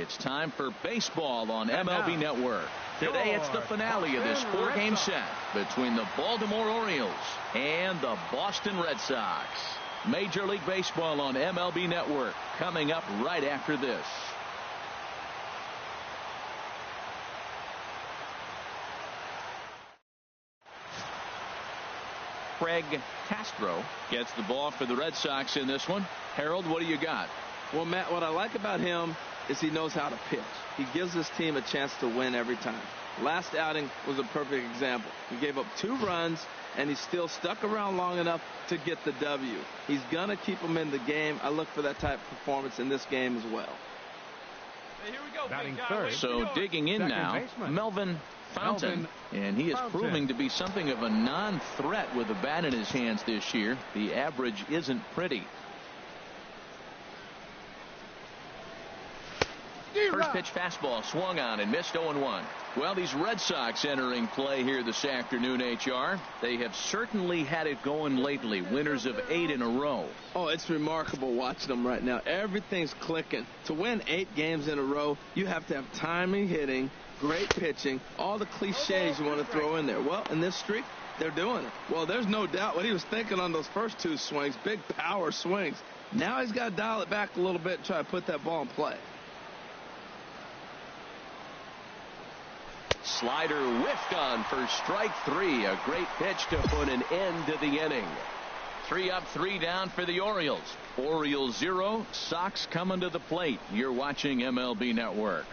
It's time for baseball on MLB Network. Today it's the finale of this 4-game set between the Baltimore Orioles and the Boston Red Sox. Major League Baseball on MLB Network coming up right after this. Craig Castro gets the ball for the Red Sox in this one. Harold, what do you got? Well, Matt, what I like about him is he knows how to pitch. He gives his team a chance to win every time. Last outing was a perfect example. He gave up 2 runs, and he still stuck around long enough to get the W. He's going to keep them in the game. I look for that type of performance in this game as well. Hey, here we go, big guy. So digging in now, Melvin Fontaine, and he is proving to be something of a non-threat with the bat in his hands this year. The average isn't pretty. First pitch fastball swung on and missed 0-1. Well, these Red Sox entering play here this afternoon, HR. They have certainly had it going lately. Winners of 8 in a row. Oh, it's remarkable watching them right now. Everything's clicking. To win 8 games in a row, you have to have timing hitting, great pitching, all the cliches you want to throw in there. Well, in this streak, they're doing it. Well, there's no doubt what he was thinking on those first 2 swings, big power swings. Now he's got to dial it back a little bit and try to put that ball in play. Slider whiffed on for strike 3. A great pitch to put an end to the inning. 3 up, 3 down for the Orioles. Orioles 0, Sox coming to the plate. You're watching MLB Network.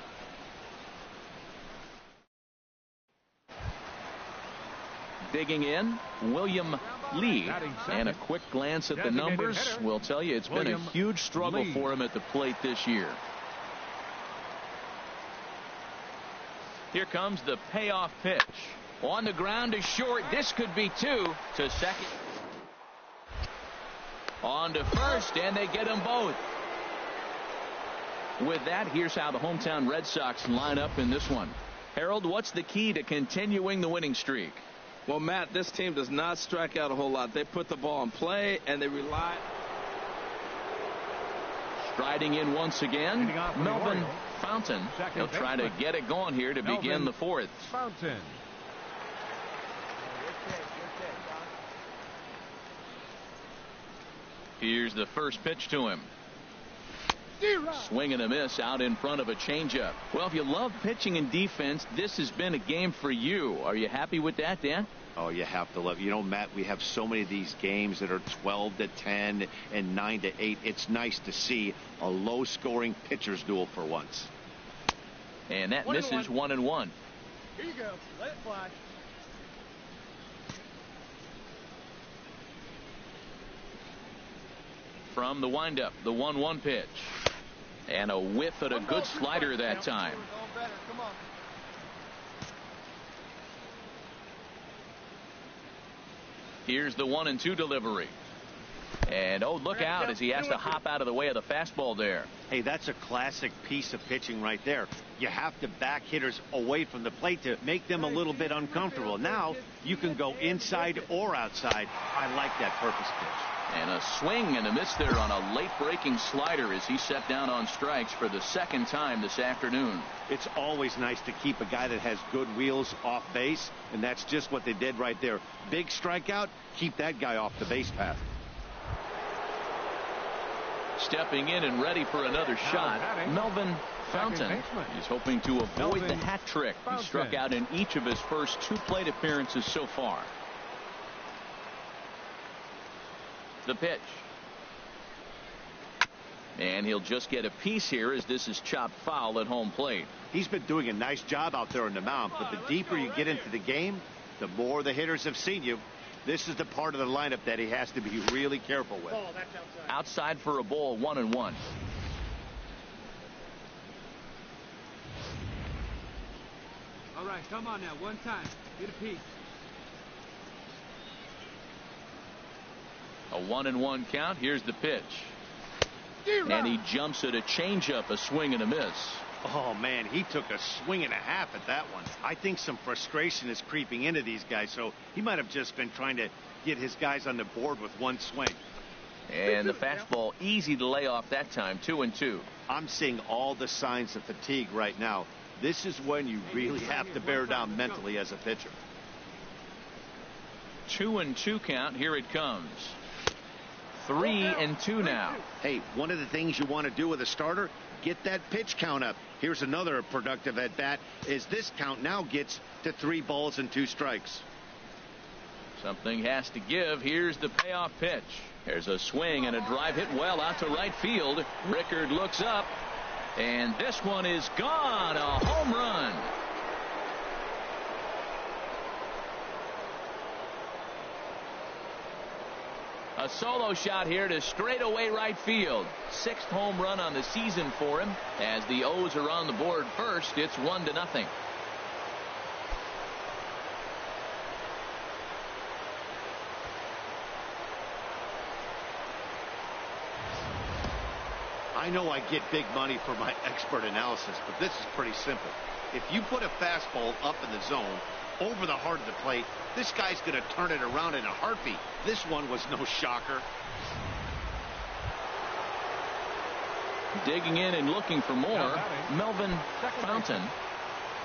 Digging in, William Lee, and a quick glance at the numbers will tell you it's been a huge struggle for him at the plate this year. Here comes the payoff pitch. On the ground to short. This could be 2 to second. On to first, and they get them both. With that, here's how the hometown Red Sox line up in this one. Harold, what's the key to continuing the winning streak? Well, Matt, this team does not strike out a whole lot. They put the ball in play, and they rely. Striding in once again, Melvin Fontaine. He'll try to get it going here to begin the 4th. Fontaine. Here's the first pitch to him. Swing and a miss out in front of a changeup. Well, if you love pitching and defense, this has been a game for you. Are you happy with that, Dan? Oh, you have to love it. You know, Matt, we have so many of these games that are 12-10 and 9-8. It's nice to see a low-scoring pitcher's duel for once. And that misses 1-1. Here you go. Let it fly. From the windup, the 1-1 pitch. And a whiff at a good slider that time. Here's the 1-2 delivery. And oh, look out as he has to hop out of the way of the fastball there. Hey, that's a classic piece of pitching right there. You have to back hitters away from the plate to make them a little bit uncomfortable. Now you can go inside or outside. I like that purpose pitch. And a swing and a miss there on a late breaking slider as he set down on strikes for the 2nd time this afternoon. It's always nice to keep a guy that has good wheels off base, and that's just what they did right there. Big strikeout, keep that guy off the base path. Stepping in and ready for another shot, Melvin Fontaine is hoping to avoid the hat trick. He struck out in each of his first 2 plate appearances so far. The pitch. And he'll just get a piece here as this is chopped foul at home plate. He's been doing a nice job out there on the mound, but the deeper you get into the game, the more the hitters have seen you. This is the part of the lineup that he has to be really careful with. Outside for a ball, 1-1. All right, come on now, one time. Get a piece. A 1-1 count. Here's the pitch. And he jumps at a changeup, a swing and a miss. Oh, man, he took a swing and a half at that one. I think some frustration is creeping into these guys, so he might have just been trying to get his guys on the board with one swing. And the fastball easy to lay off that time. 2-2. I'm seeing all the signs of fatigue right now. This is when you really have to bear down mentally as a pitcher. 2-2 count. Here it comes. 3-2 now. Hey, one of the things you want to do with a starter, get that pitch count up. Here's another productive at bat as this count now gets to 3 balls and 2 strikes. Something has to give. Here's the payoff pitch. There's a swing and a drive hit well out to right field. Rickard looks up, and this one is gone. A home run. A solo shot here to straightaway right field. 6th home run on the season for him. As the O's are on the board first, it's 1-0. I know I get big money for my expert analysis, but this is pretty simple. If you put a fastball up in the zone, over the heart of the plate, this guy's going to turn it around in a heartbeat. This one was no shocker. Digging in and looking for more, Melvin Fontaine.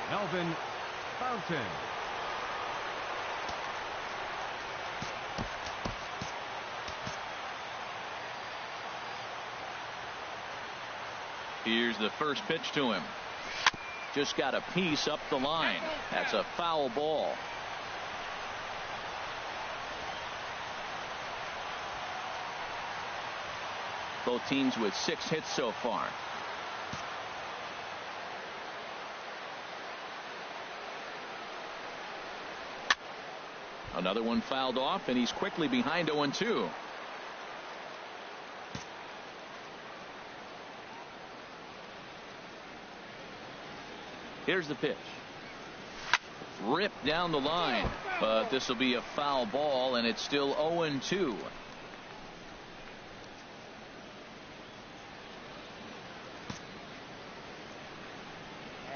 Melvin Fontaine. Here's the first pitch to him. Just got a piece up the line. That's a foul ball. Both teams with 6 hits so far. Another one fouled off, and he's quickly behind 0-2. Here's the pitch. Ripped down the line, but this will be a foul ball, and it's still 0-2. Yeah,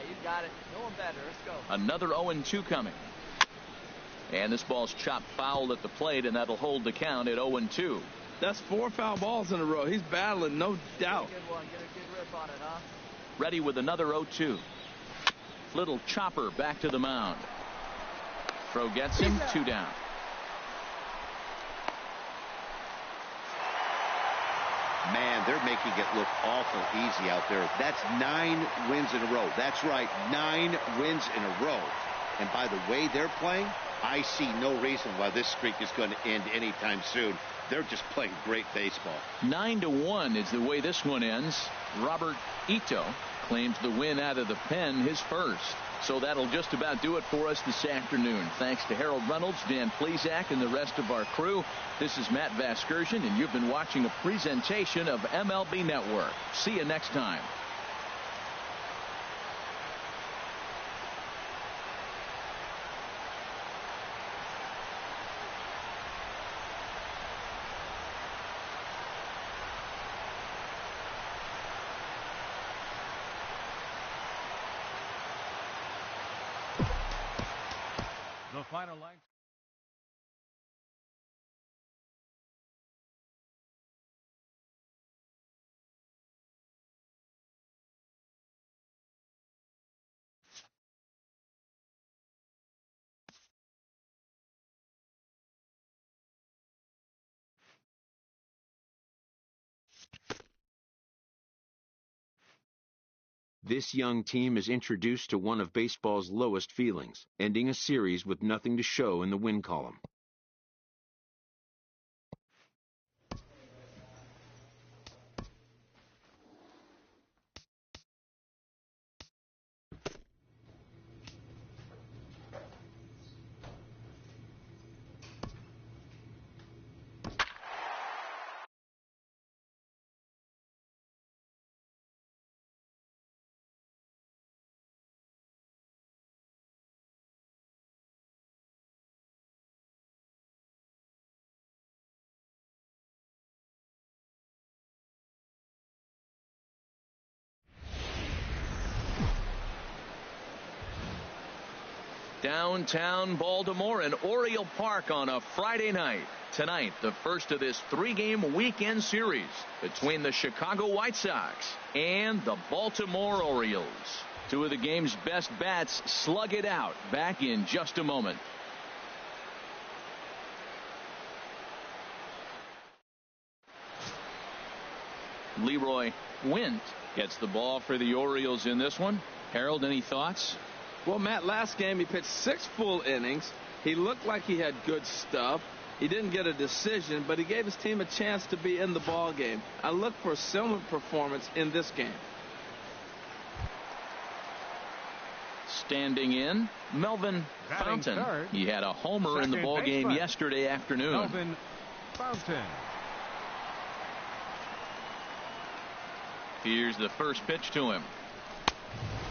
you got it. No one better. Let's go. Another 0-2 coming. And this ball's chopped foul at the plate, and that'll hold the count at 0-2. That's 4 foul balls in a row. He's battling, no doubt. Good one. Get a good rip on it, huh? Ready with another 0-2. Little chopper back to the mound. Throw gets him. 2 down. Man, they're making it look awful easy out there. That's 9 wins in a row. That's right, 9 wins in a row. And by the way they're playing, I see no reason why this streak is going to end anytime soon. They're just playing great baseball. 9-1 is the way this one ends. Robert Ito claims the win out of the pen, his first. So that'll just about do it for us this afternoon. Thanks to Harold Reynolds, Dan Plesac, and the rest of our crew. This is Matt Vasgersian, and you've been watching a presentation of MLB Network. See you next time. The final line. This young team is introduced to one of baseball's lowest feelings, ending a series with nothing to show in the win column. Downtown Baltimore and Oriole Park on a Friday night. Tonight, the first of this 3-game weekend series between the Chicago White Sox and the Baltimore Orioles. Two of the game's best bats slug it out. Back in just a moment. Leroy Wint gets the ball for the Orioles in this one. Harold, any thoughts? Well, Matt, last game he pitched 6 full innings. He looked like he had good stuff. He didn't get a decision, but he gave his team a chance to be in the ball game. I look for a similar performance in this game. Standing in, Melvin Fontaine. He had a homer in the ball game yesterday afternoon. Melvin Fontaine. Here's the first pitch to him.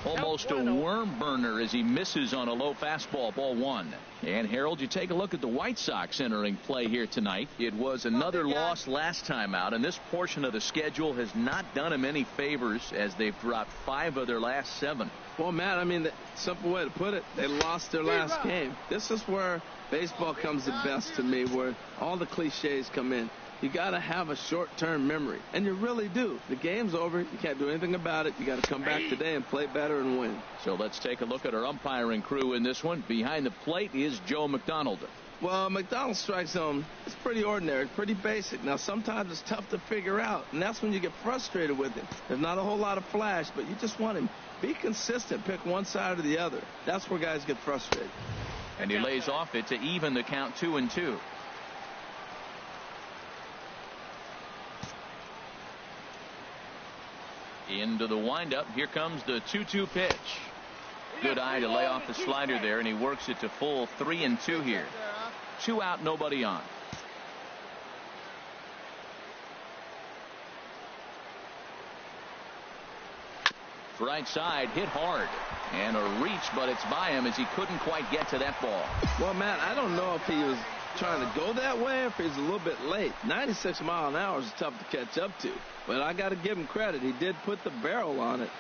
Almost a worm burner as he misses on a low fastball, ball 1. And Harold, you take a look at the White Sox entering play here tonight. It was another loss last time out, and this portion of the schedule has not done them any favors as they've dropped 5 of their last 7. Well, Matt, I mean, the simple way to put it, they lost their last game. This is where baseball comes the best to me, where all the cliches come in. You got to have a short-term memory, and you really do. The game's over. You can't do anything about it. You got to come back today and play better and win. So let's take a look at our umpiring crew in this one. Behind the plate is Joe McDonald. Well, McDonald's strike zone, it's pretty ordinary, pretty basic. Now, sometimes it's tough to figure out, and that's when you get frustrated with him. There's not a whole lot of flash, but you just want him. Be consistent. Pick one side or the other. That's where guys get frustrated. And he lays off it to even the count 2-2. Into the windup. Here comes the 2-2 pitch. Good eye to lay off the slider there, and he works it to full 3-2 here. 2 out, nobody on. Right side, hit hard. And a reach, but it's by him as he couldn't quite get to that ball. Well, Matt, I don't know if he was trying to go that way or if he's a little bit late. 96 miles an hour is tough to catch up to. But I got to give him credit. He did put the barrel on it.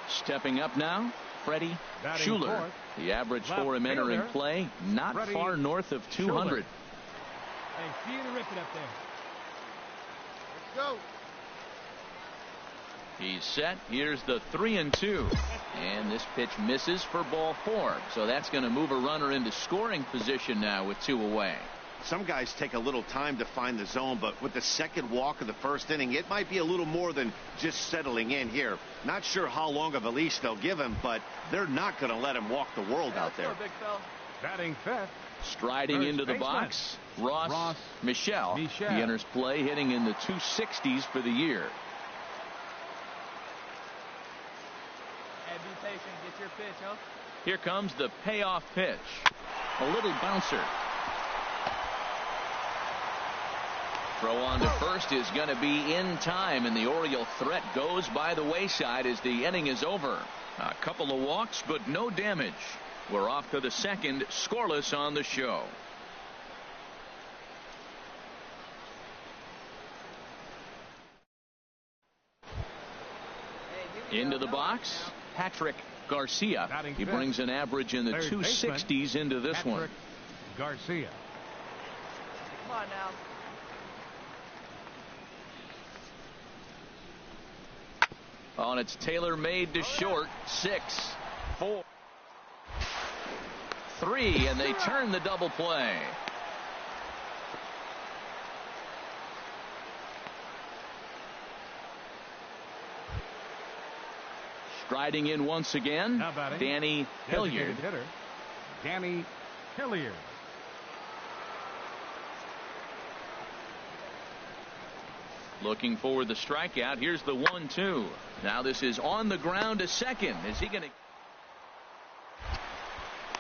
Stepping up now, Freddie Schuler. Fourth. The average for him entering play, not far north of 200. Hey, see you to rip it up there. Let's go. He's set. Here's the 3-2. And this pitch misses for ball 4. So that's going to move a runner into scoring position now with 2 away. Some guys take a little time to find the zone, but with the second walk of the first inning, it might be a little more than just settling in here. Not sure how long of a leash they'll give him, but they're not going to let him walk the world out there. Big fella. Batting fifth. Striding into the box, Ross Michel. He enters play hitting in the 260s for the year. Hey, be patient. Get your pitch, huh? Here comes the payoff pitch. A little bouncer. Throw on to first is going to be in time, and the Oriole threat goes by the wayside as the inning is over. A couple of walks, but no damage. We're off to the second, scoreless on the show. Into the box, Patrick Garcia. He brings an average in the 260s into this one. Garcia. Come on now. On it's tailor-made to short. 6, 4, 3, and they turn the double play. Striding in once again, Danny Hilliard. Danny Hilliard. Looking for the strikeout. Here's the 1-2. Now this is on the ground to second. Is he going to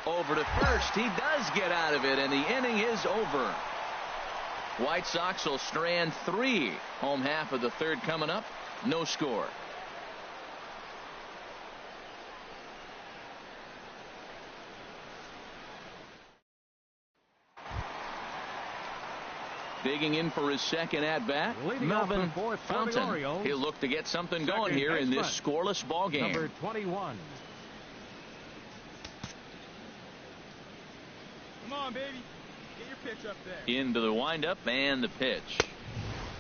over to first? He does get out of it, and the inning is over. White Sox will strand 3. Home half of the third coming up. No score. Digging in for his second at-bat, Melvin Fontaine. He'll look to get something going here in this scoreless ball game. Number 21. Come on, baby. Get your pitch up there. Into the windup and the pitch.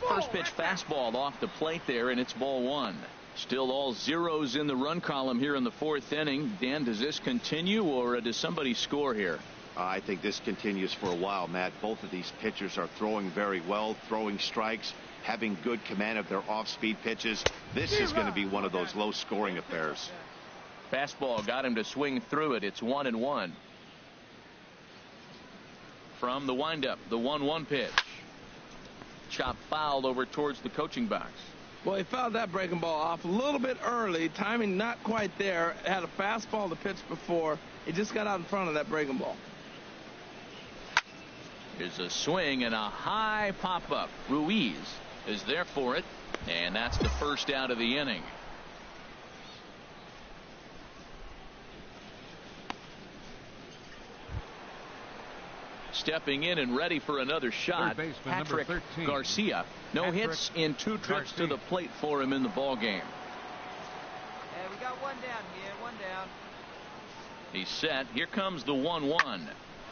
First pitch fastball off the plate there, and it's ball one. Still all zeros in the run column here in the fourth inning. Dan, does this continue, or does somebody score here? I think this continues for a while, Matt. Both of these pitchers are throwing very well, throwing strikes, having good command of their off-speed pitches. This is going to be one of those low-scoring affairs. Fastball got him to swing through it. It's 1-1. From the windup, the 1-1 pitch. Chop foul over towards the coaching box. Well, he fouled that breaking ball off a little bit early. Timing not quite there. Had a fastball to pitch before. He just got out in front of that breaking ball. Here's a swing and a high pop-up. Ruiz is there for it, and that's the first out of the inning. Stepping in and ready for another shot, Patrick Garcia. No hits in 2 trips to the plate for him in the ball game. Yeah, we got one down here, one down. He's set. Here comes the 1-1.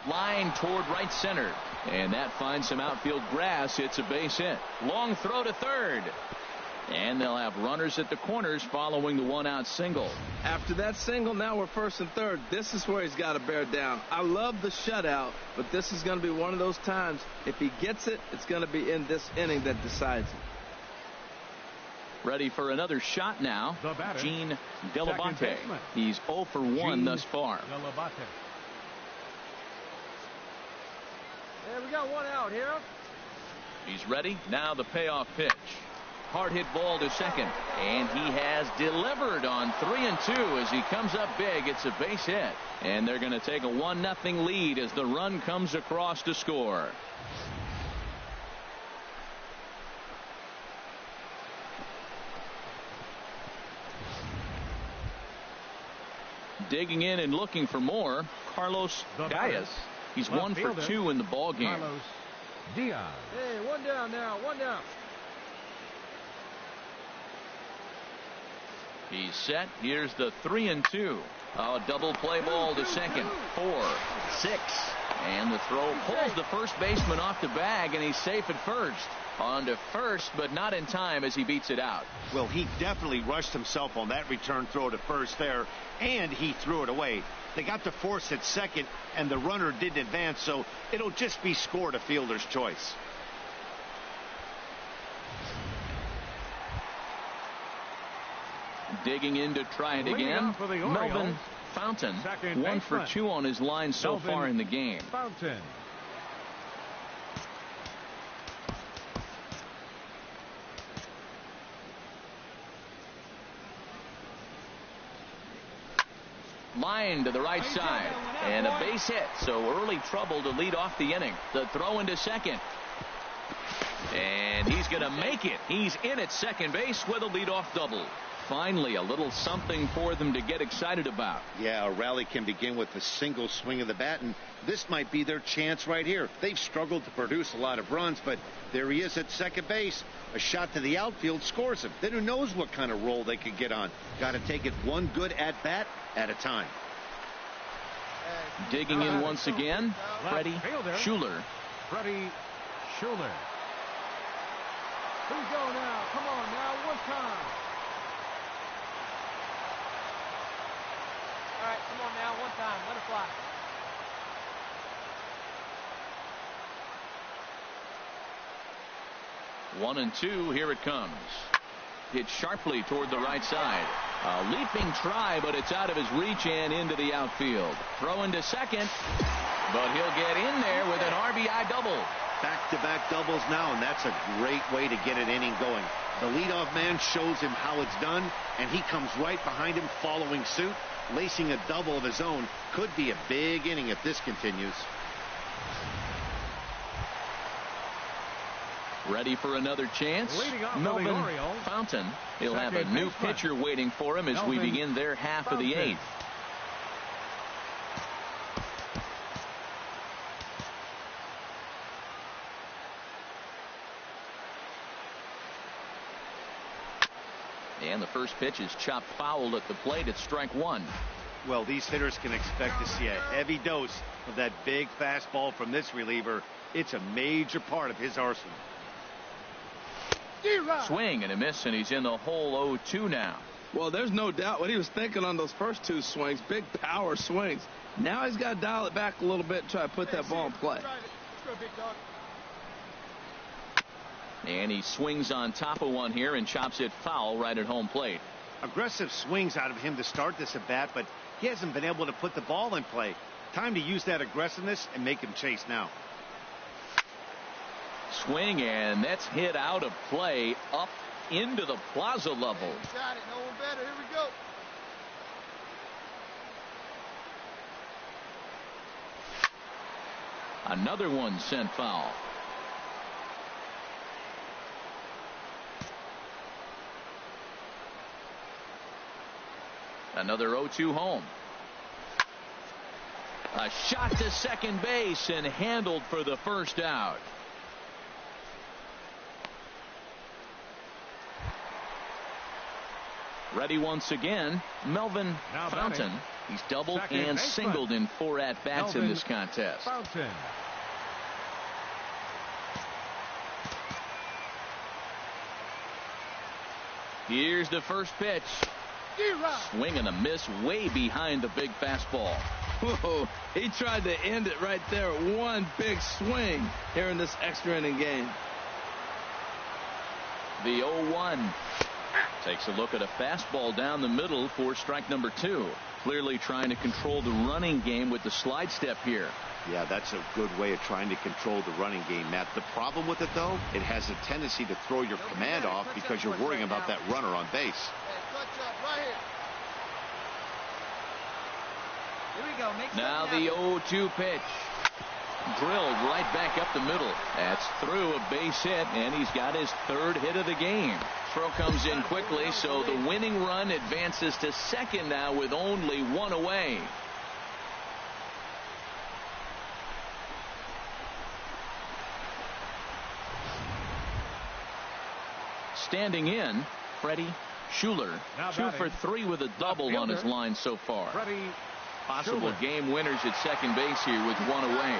Line toward right center. And that finds some outfield grass. It's a base hit. Long throw to third. And they'll have runners at the corners following the 1-out single. After that single, now we're first and third. This is where he's got to bear down. I love the shutout, but this is going to be one of those times. If he gets it, it's going to be in this inning that decides it. Ready for another shot now. Gene Delabate. He's 0 for 1 thus far. Yeah, we got one out here. He's ready. Now the payoff pitch. Hard hit ball to second. And he has delivered on 3-2 as he comes up big. It's a base hit. And they're going to take a 1-0 lead as the run comes across to score. Digging in and looking for more, Carlos Diaz. He's 1 for 2 in the ball game. Carlos Diaz. Hey, one down now, one down. He's set. Here's the 3-2. A double play ball to second. 4, 6. And the throw pulls the first baseman off the bag, and he's safe at first. On to first, but not in time as he beats it out. Well, he definitely rushed himself on that return throw to first there, and he threw it away. They got to force at second, and the runner didn't advance, so it'll just be scored a fielder's choice. Digging in to try it again. Melvin Fontaine, 1 for 2 on his line so far in the game. Fontaine. Line to the right side, and a base hit, so early trouble to lead off the inning. The throw into second, and he's going to make it. He's in at second base with a leadoff double. Finally, a little something for them to get excited about. Yeah, a rally can begin with a single swing of the bat, and this might be their chance right here. They've struggled to produce a lot of runs, but there he is at second base. A shot to the outfield scores him. Then who knows what kind of roll they could get on. Got to take it one good at-bat at a time. Digging in once again, Freddie Schuler. Freddie Schuler. Who's going now? Come on now, one time. All right, come on now, one time. Let it fly. One and two, here it comes. Hit sharply toward the right side. A leaping try, but it's out of his reach and into the outfield. Throw into second, but he'll get in there with an RBI double. Back-to-back doubles now, and that's a great way to get an inning going. The leadoff man shows him how it's done, and he comes right behind him following suit. Lacing a double of his own could be a big inning if this continues. Ready for another chance? Melvin Fontaine. He'll have a new pitcher waiting for him as we begin their half of the eighth. And the first pitch is chopped foul at the plate. It's strike one. Well, these hitters can expect to see a heavy dose of that big fastball from this reliever. It's a major part of his arsenal. Swing and a miss, and he's in the hole 0-2 now. Well, there's no doubt what he was thinking on those first two swings. Big power swings. Now he's got to dial it back a little bit and try to put that ball in play. And he swings on top of one here and chops it foul right at home plate. Aggressive swings out of him to start this at bat, but he hasn't been able to put the ball in play. Time to use that aggressiveness and make him chase now. Swing, and that's hit out of play up into the plaza level. Got it. No one better. Here we go. Another one sent foul. Another 0-2 home. A shot to second base and handled for the first out. Ready once again, Melvin Fontaine. He's doubled and singled in 4 at-bats in this contest. Fontaine. Here's the first pitch. Swing and a miss way behind the big fastball. Whoa, he tried to end it right there. One big swing here in this extra inning game. The 0-1. Takes a look at a fastball down the middle for strike number 2. Clearly trying to control the running game with the slide step here. Yeah, that's a good way of trying to control the running game, Matt. The problem with it, though, it has a tendency to throw your command off because you're worrying about that runner on base. Here we go. Make now the 0-2 pitch. Drilled right back up the middle. That's through a base hit, and he's got his 3rd hit of the game. Throw comes in quickly, so the winning run advances to second now with only 1 away. Standing in, Freddie Schuler. 2 for 3 with a double on his line so far. Possible game winners at second base here with 1 away.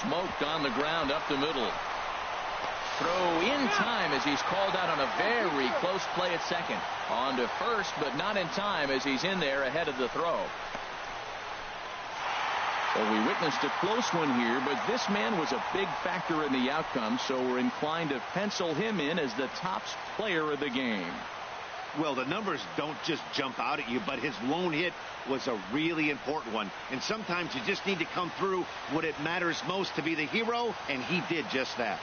Smoked on the ground up the middle. Throw in time as he's called out on a very close play at second. On to first, but not in time as he's in there ahead of the throw. Well, we witnessed a close one here, but this man was a big factor in the outcome, so we're inclined to pencil him in as the top player of the game. Well, the numbers don't just jump out at you, but his lone hit was a really important one. And sometimes you just need to come through when it matters most to be the hero, and he did just that.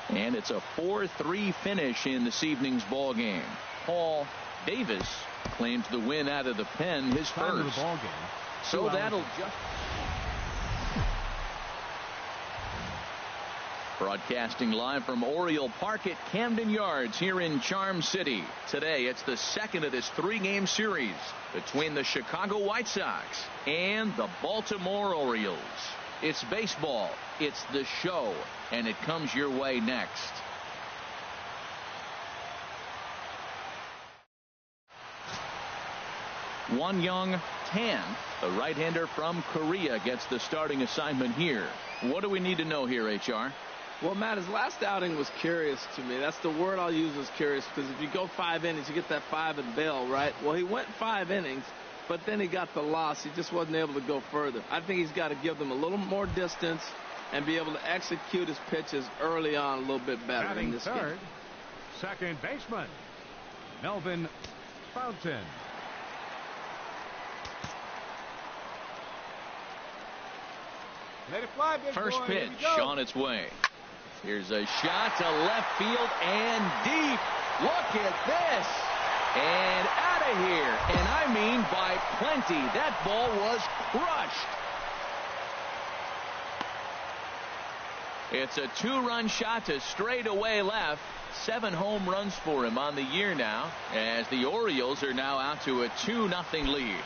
And it's a 4-3 finish in this evening's ball game. Paul Davis claims the win out of the pen, his first. So that'll just... Broadcasting live from Oriole Park at Camden Yards here in Charm City. Today, it's the second of this 3-game series between the Chicago White Sox and the Baltimore Orioles. It's baseball, it's the show, and it comes your way next. Won Young Tan, the right-hander from Korea, gets the starting assignment here. What do we need to know here, HR? Well, Matt, his last outing was curious to me. That's the word I'll use, is curious, because if you go 5 innings, you get that 5 and bail, right? Well, he went 5 innings, but then he got the loss. He just wasn't able to go further. I think he's got to give them a little more distance and be able to execute his pitches early on a little bit better in this game. Second baseman, Melvin Fontaine. Let it fly, big First boy. pitch on its way. Here's a shot to left field and deep. Look at this. And out of here. And I mean by plenty. That ball was crushed. It's a 2-run shot to straightaway left. 7 home runs for him on the year now, as the Orioles are now out to a 2-0 lead.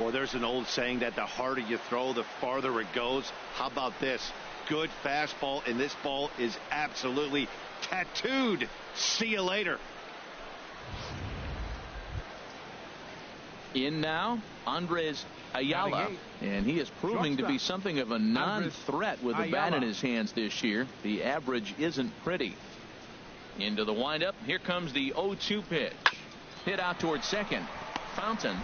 Well, there's an old saying that the harder you throw, the farther it goes. How about this? Good fastball, and this ball is absolutely tattooed. See you later. In now, Andres Ayala, and he is proving to be something of a non-threat with the bat in his hands this year. The average isn't pretty. Into the windup. Here comes the 0-2 pitch. Hit out towards second. Fontaine.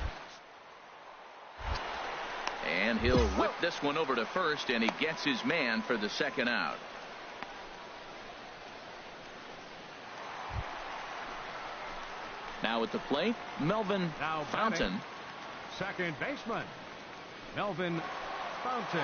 And he'll whip this one over to first, and he gets his man for the second out. Now at the plate, Melvin Fontaine. Second baseman, Melvin Fontaine.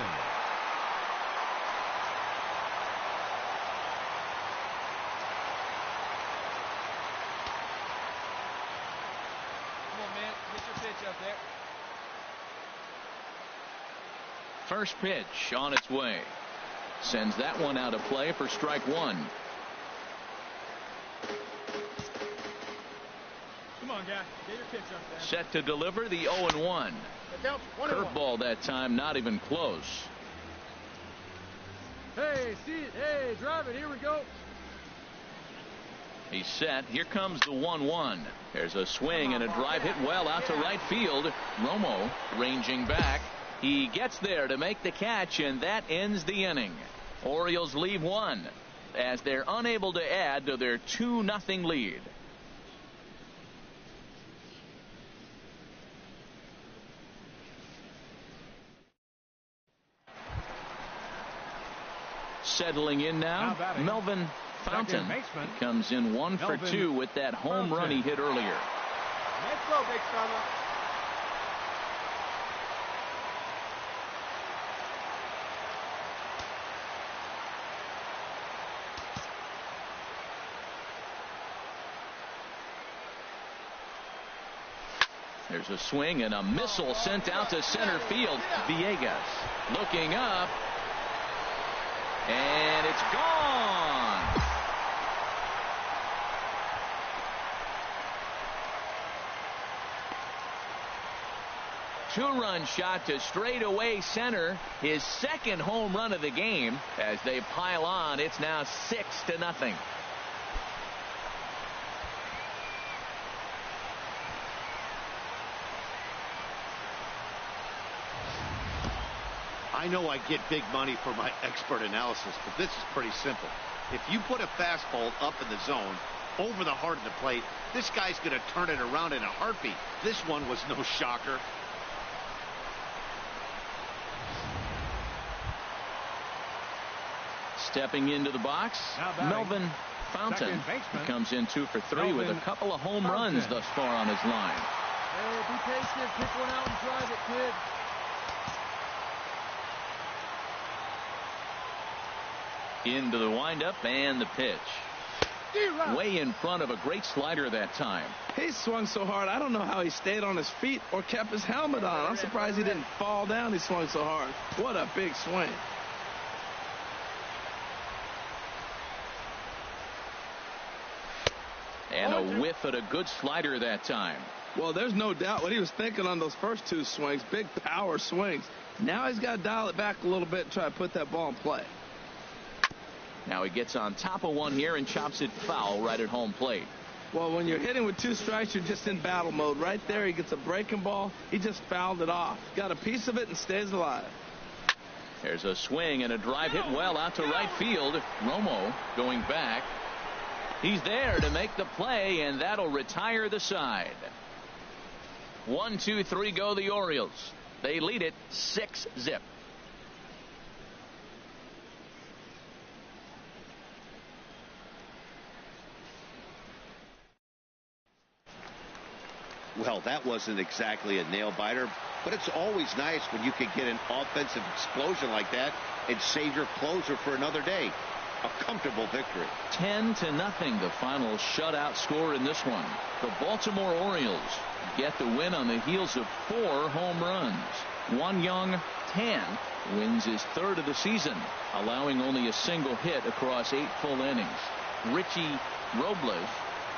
Come on, man. Get your pitch up there. First pitch on its way. Sends that one out of play for strike one. Come on, guy. Get your pitch up there. Set to deliver the 0-1. Curveball that time, not even close. Hey, see it. Hey, drive it. Here we go. He's set. Here comes the 1-1. There's a swing and a drive hit well out to right field. Romo ranging back. He gets there to make the catch, and that ends the inning. Orioles leave one as they're unable to add to their 2-0 lead. Settling in now, Melvin Fontaine comes in 1 for 2 with that home run he hit earlier. Let's go, big fella. There's a swing and a missile sent out to center field. Villegas looking up. And it's gone. Two-run shot to straightaway center. His second home run of the game. As they pile on, it's now 6-0. I know I get big money for my expert analysis, but this is pretty simple. If you put a fastball up in the zone, over the heart of the plate, this guy's going to turn it around in a heartbeat. This one was no shocker. Stepping into the box, Melvin Fontaine comes in 2 for 3 with a couple of home runs thus far on his line. Hey, be patient. Pick one out and drive it, kid. Into the windup and the pitch. Way in front of a great slider that time. He swung so hard, I don't know how he stayed on his feet or kept his helmet on. I'm surprised he didn't fall down. He swung so hard. What a big swing. And a whiff at a good slider that time. Well, there's no doubt what he was thinking on those first two swings. Big power swings. Now he's got to dial it back a little bit and try to put that ball in play. Now he gets on top of one here and chops it foul right at home plate. Well, when you're hitting with 2 strikes, you're just in battle mode. Right there, he gets a breaking ball. He just fouled it off. Got a piece of it and stays alive. There's a swing and a drive hit well out to right field. Romo going back. He's there to make the play, and that'll retire the side. 1, 2, 3 go the Orioles. They lead it 6-0. Well, that wasn't exactly a nail-biter, but it's always nice when you can get an offensive explosion like that and save your closer for another day. A comfortable victory. 10-0, the final shutout score in this one. The Baltimore Orioles get the win on the heels of 4 home runs. One young Tan wins his 3rd of the season, allowing only a single hit across 8 full innings. Richie Robles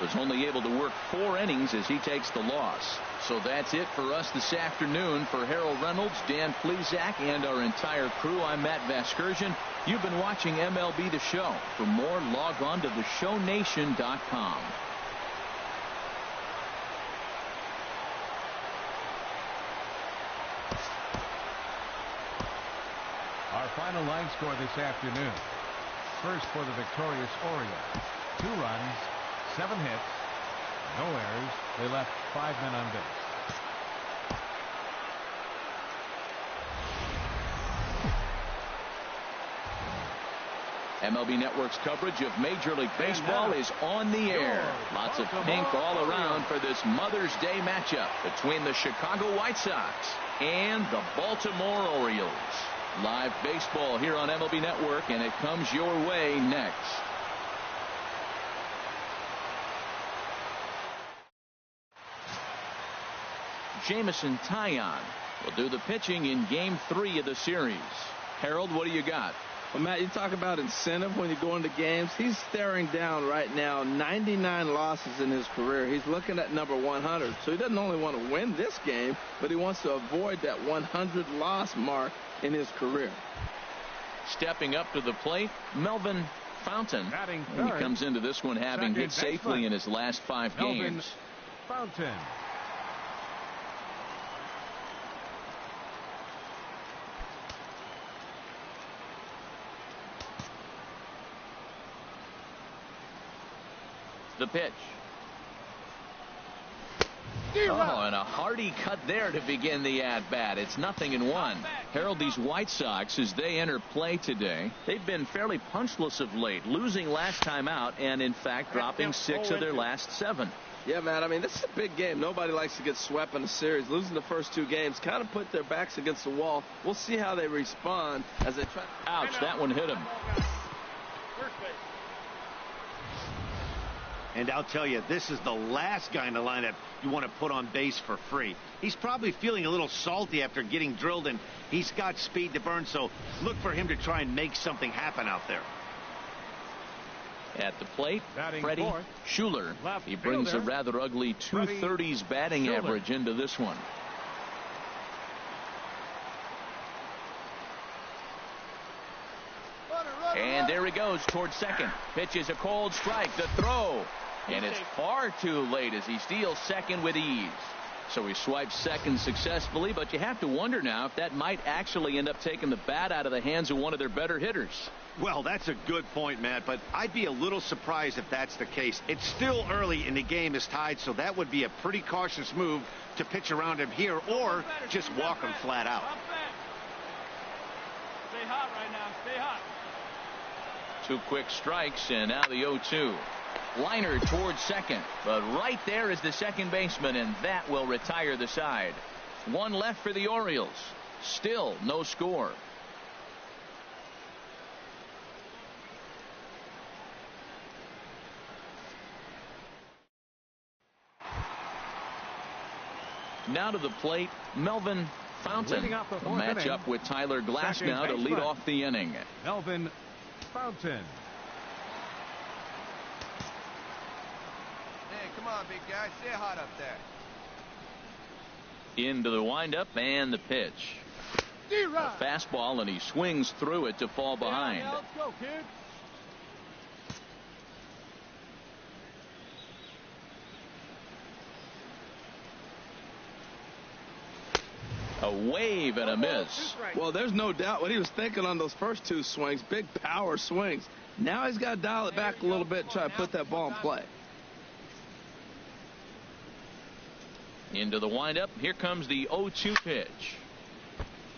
was only able to work 4 innings as he takes the loss. So that's it for us this afternoon. For Harold Reynolds, Dan Plesac, and our entire crew, I'm Matt Vasgersian. You've been watching MLB The Show. For more, log on to theshownation.com. Our final line score this afternoon. First for the victorious Orioles. 2 runs, 7 hits, no errors. They left 5 men on base. MLB Network's coverage of Major League Baseball is on the air. Lots of pink all around for this Mother's Day matchup between the Chicago White Sox and the Baltimore Orioles. Live baseball here on MLB Network, and it comes your way next. Jameson Taillon will do the pitching in Game 3 of the series. Harold, what do you got? Well, Matt, you talk about incentive when you go into games. He's staring down right now 99 losses in his career. He's looking at number 100. So he doesn't only want to win this game, but he wants to avoid that 100 loss mark in his career. Stepping up to the plate, Melvin Fontaine. He comes into this one having hit safely in his last 5 games. Fontaine. The pitch. Oh, and a hearty cut there to begin the at-bat. It's 0-1. Harold, these White Sox, as they enter play today, they've been fairly punchless of late, losing last time out and, in fact, dropping 6 of their last 7. Yeah, Matt, I mean, this is a big game. Nobody likes to get swept in a series. Losing the first 2 games kind of put their backs against the wall. We'll see how they respond as they try. Ouch, that one hit him. And I'll tell you, this is the last guy in the lineup you want to put on base for free. He's probably feeling a little salty after getting drilled, and he's got speed to burn, so look for him to try and make something happen out there. At the plate, Freddie Schuler. He brings a rather ugly 230s batting average into this one. And there he goes towards second. Pitches a cold strike. The throw. And it's far too late as he steals second with ease. So he swipes second successfully, but you have to wonder now if that might actually end up taking the bat out of the hands of one of their better hitters. Well, that's a good point, Matt, but I'd be a little surprised if that's the case. It's still early and the game is tied, so that would be a pretty cautious move to pitch around him here or just walk him flat out. Stay hot right now. Stay hot. 2 quick strikes, and now the 0-2. Liner towards second, but right there is the second baseman, and that will retire the side. 1 left for the Orioles. Still no score. Now to the plate, Melvin Fontaine will match up with Tyler Glasnow to lead off the inning. Melvin Fontaine. Hey, come on, big guy. Stay hot up there. Into the windup and the pitch. A fastball, and he swings through it to fall behind. Yeah, let's go, kid. A wave and a miss. Well, there's no doubt what he was thinking on those first 2 swings. Big power swings. Now he's got to dial it back a little bit and try to put that ball in play. Into the windup. Here comes the 0-2 pitch.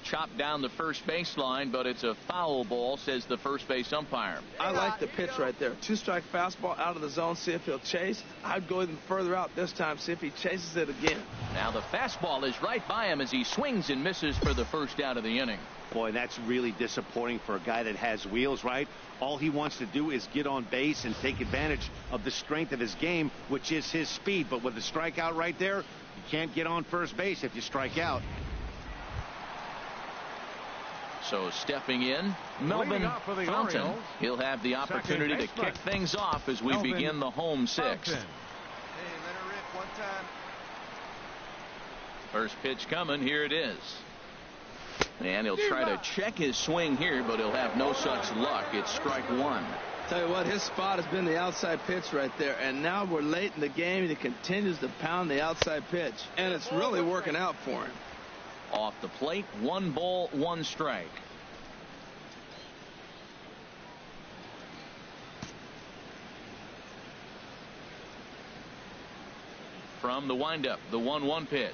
Chopped down the first baseline, but it's a foul ball, says the first base umpire. I like the pitch right there. 2-strike fastball out of the zone, see if he'll chase. I'd go even further out this time, see if he chases it again. Now the fastball is right by him as he swings and misses for the first out of the inning. Boy, that's really disappointing for a guy that has wheels, right? All he wants to do is get on base and take advantage of the strength of his game, which is his speed. But with the strikeout right there, you can't get on first base if you strike out. So stepping in, Melvin Fontaine. He'll have the opportunity to kick things off as we begin the home 6th. Hey, let her rip one time. First pitch coming. Here it is. And he'll try to check his swing here, but he'll have no such luck. It's strike one. Tell you what, his spot has been the outside pitch right there, and now we're late in the game, and he continues to pound the outside pitch, and it's really working out for him. Off the plate, 1 ball, 1 strike. From the windup, the 1-1 pitch.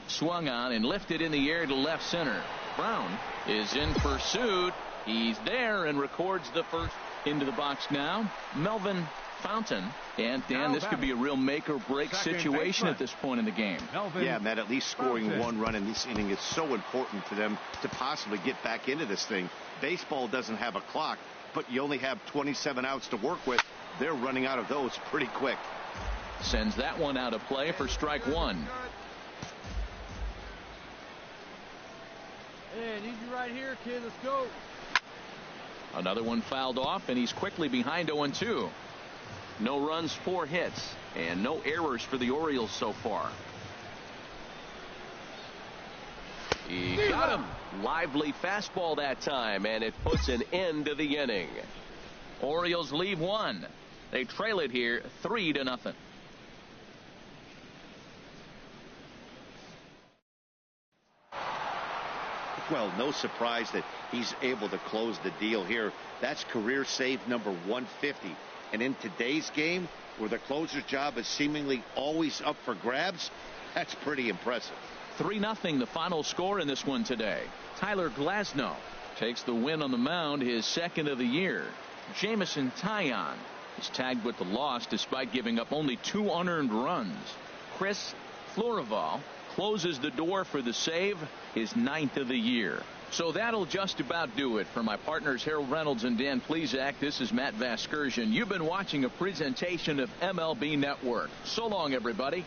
Swung on and lifted in the air to left center. Brown is in pursuit. He's there and records the first. Into the box now, Melvin Fontaine. And Dan, this could be a real make or break situation at this point in the game. Yeah, Matt, at least scoring 1 run in this inning is so important to them to possibly get back into this thing. Baseball doesn't have a clock, but you only have 27 outs to work with. They're running out of those pretty quick. Sends that one out of play for strike one. Hey, I need you right here, kid. Let's go. Another one fouled off, and he's quickly behind 0-2. No runs, 4 hits, and no errors for the Orioles so far. He got him. Lively fastball that time, and it puts an end to the inning. Orioles leave 1. They trail it here 3-0. Well, no surprise that he's able to close the deal here. That's career save number 150. And in today's game, where the closer's job is seemingly always up for grabs, that's pretty impressive. 3-0 the final score in this one today. Tyler Glasnow takes the win on the mound, his 2nd of the year. Jamison Taillon is tagged with the loss despite giving up only 2 unearned runs. Chris Florival closes the door for the save, his 9th of the year. So that'll just about do it. For my partners Harold Reynolds and Dan Plesac, this is Matt Vasgersian. You've been watching a presentation of MLB Network. So long, everybody.